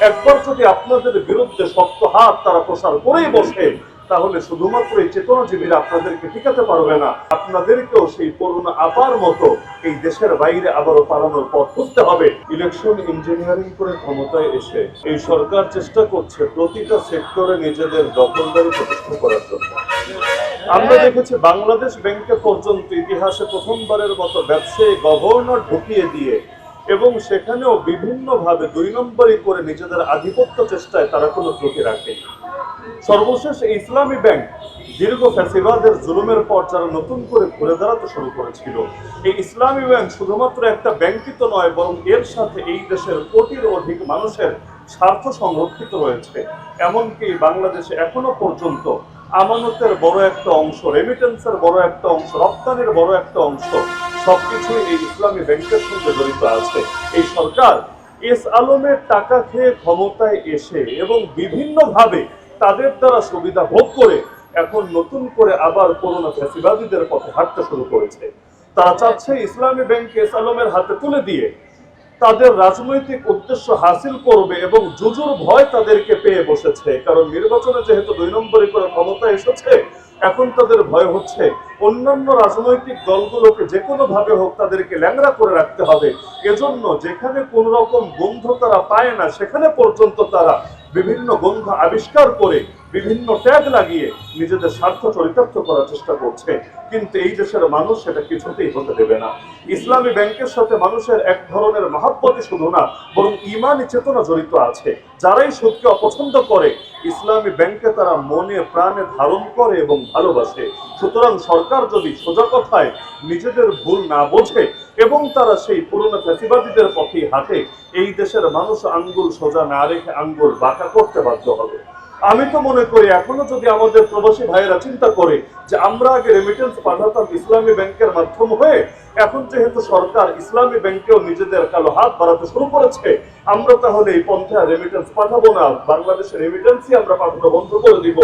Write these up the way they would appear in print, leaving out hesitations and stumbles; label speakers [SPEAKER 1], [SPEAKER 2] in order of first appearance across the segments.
[SPEAKER 1] একবার যদি আপনাদের বিরুদ্ধে শক্ত হাত তারা প্রসার করেই বসে, তাহলে শুধুমাত্র এই চেতনাজীবীরা আপনাদেরকে টিকাতে পারবে না, আপনাদেরকেও সেই করোনা আপার মতো এই দেশের বাইরে আবারও পালানোর পথ খুঁজতে হবে। ইলেকশন ইঞ্জিনিয়ারিং করে ক্ষমতায় এসে এই সরকার চেষ্টা করছে প্রতিটা সেক্টরে নিজেদের দখলদারি প্রতিষ্ঠা করার জন্য। আমরা দেখেছি বাংলাদেশ ব্যাংকে পর্যন্ত ইতিহাসে প্রথমবারের মতো ব্যবসায়ী গভর্নর ঢুকিয়ে দিয়ে এবং সেখানেও বিভিন্নভাবে ২ নম্বরই করে নিজেদের আধিপত্য চেষ্টায় তারা কোনো ত্রুটি রাখে। সর্বশেষ ইসলামী ব্যাংক দীর্ঘ ফ্যাসিবাদের জুলুমের পর যারা নতুন করে ঘুরে দাঁড়াতে শুরু করেছিল, এই ইসলামী ব্যাংক শুধুমাত্র একটা ব্যাংকই তো নয়, বরং এর সাথে এই দেশের কোটির অধিক মানুষের স্বার্থ সংরক্ষিত রয়েছে। এমনকি বাংলাদেশে এখনো পর্যন্ত আমানতের বড় একটা অংশ, রেমিটেন্সের বড় একটা অংশ, রপ্তানির বড় একটা অংশ, সবকিছুই এই ইসলামী ব্যাংকের সঙ্গে জড়িত আছে। এই সরকার এস আলমের টাকা খেয়ে ক্ষমতায় এসে এবং বিভিন্নভাবে তাদের দ্বারা সুবিধা ভোগ করে এখন নতুন করে আবার করোনা ফ্যাসিবাদীদের পথে হাঁটতে শুরু করেছে। তারা চাচ্ছে ইসলামী ব্যাংক এস আলমের হাতে তুলে দিয়ে তাদের রাজনৈতিক উদ্দেশ্য হাসিল করবে এবং জুজুর ভয় তাদেরকে পেয়ে বসেছে। কারণ নির্বাচনে যেহেতু ২ নম্বরে করে ক্ষমতা এসেছে, এখন তাদের ভয় হচ্ছে অন্যান্য রাজনৈতিক দলগুলোকে যে কোনো ভাবে হোক তাদেরকে ল্যাংড়া করে রাখতে হবে। এজন্য যেখানে কোন রকম গন্ধ তারা পায় না, সেখানে পর্যন্ত তারা বিভিন্ন গন্ধ আবিষ্কার করে বিভিন্ন ট্যাগ লাগিয়ে নিজেদের স্বার্থ চরিতার্থ করার চেষ্টা করছে। কিন্তু এই দেশের মানুষ সেটা কিছুতেই হতে দেবে না। ইসলামী ব্যাংকের সাথে মানুষের এক ধরনের মহাব্বতই শুধু না, বরং ঈমানি চেতনা জড়িত আছে। যারাই সুদকে অপছন্দ করে, ইসলামী ব্যাংকে তারা মনে প্রাণে ধারণ করে এবং ভালোবাসে। সুতরাং সরকার যদি সোজা কথায় নিজেদের ভুল না বোঝে এবং তারা সেই পুরনো ফ্যাসিবাদীদের পথেই হাঁটে, এই দেশের মানুষ আঙ্গুল সোজা না রেখে আঙ্গুল বাঁকা করতে বাধ্য হবে। আমি তো মনে করি এখনো যদি আমাদের প্রবাসী ভাইয়েরা চিন্তা করে যে আমরা আগে রেমিটেন্স পাঠাতাম ইসলামী ব্যাংকের মাধ্যম হয়ে, এখন যেহেতু সরকার ইসলামী ব্যাংকেও নিজেদের কালো হাত বাড়াতে শুরু করেছে, আমরা তাহলে এই পন্থায় রেমিটেন্স পাঠাবো না, বাংলাদেশের রেমিটেন্সই আমরা পাঠানো বন্ধ করে দিব,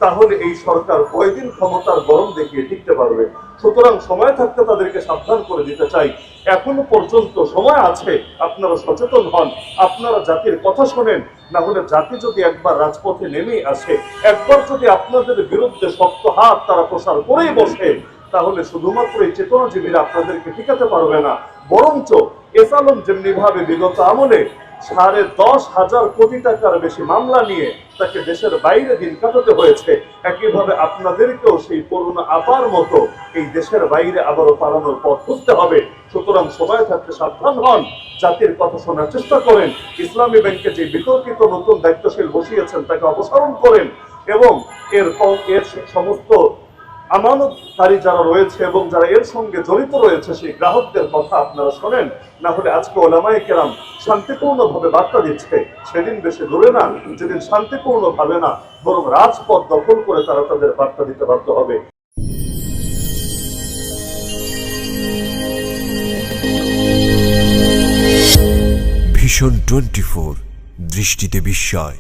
[SPEAKER 1] তাহলে এই সরকার কয়দিন ক্ষমতার গরম দেখিয়ে টিকতে পারবে? সুতরাং সময় থাকতে তাদেরকে সাবধান করে দিতে চাই, এখনো পর্যন্ত সময় আছে, আপনারা সচেতন হন, আপনারা জাতির কথা শোনেন। না হলে জাতি যদি একবার রাজপথে নেমে আসে, একবার যদি আপনাদের বিরুদ্ধে শক্ত হাত তারা প্রসার করেই বসে, তাহলে শুধুমাত্র এই চেতনাজীবীরা আপনাদেরকে টিকাতে পারবে না, বরঞ্চ এস আলম যেমনি ভাবে বিগত আমলে 10,500 কোটি টাকার বেশি মামলা নিয়ে তাকে দেশের বাইরে দিন কাটাতে হয়েছে, একইভাবে আপনাদেরকেও সেই করোনা আপার মতো এই দেশের বাইরে আবারও পালানোর পথ খুঁজতে হবে। সুতরাং সময় থাকতে সাবধান হন, জাতির কথা শোনার চেষ্টা করেন, ইসলামী ব্যাংকে যে বিতর্কিত নতুন দায়িত্বশীল বসিয়েছেন তাকে অপসারণ করেন এবং এর সমস্ত আমানতকারী যারা রয়েছে এবং যারা এর সঙ্গে জড়িত রয়েছে সেই গ্রাহকদের কথা আপনারা শোনেন। না হলে আজকে ওলামায়ে কেরাম শান্তিপূর্ণভাবে বার্তা দিচ্ছে, সেদিন বেশি দূরে না যেদিন শান্তিপূর্ণভাবে না বরং রাজপথ দখল করে তারা তাদের বার্তা দিতে বাধ্য হবে।
[SPEAKER 2] ভিশন 24 দৃষ্টিতে বিস্ময়।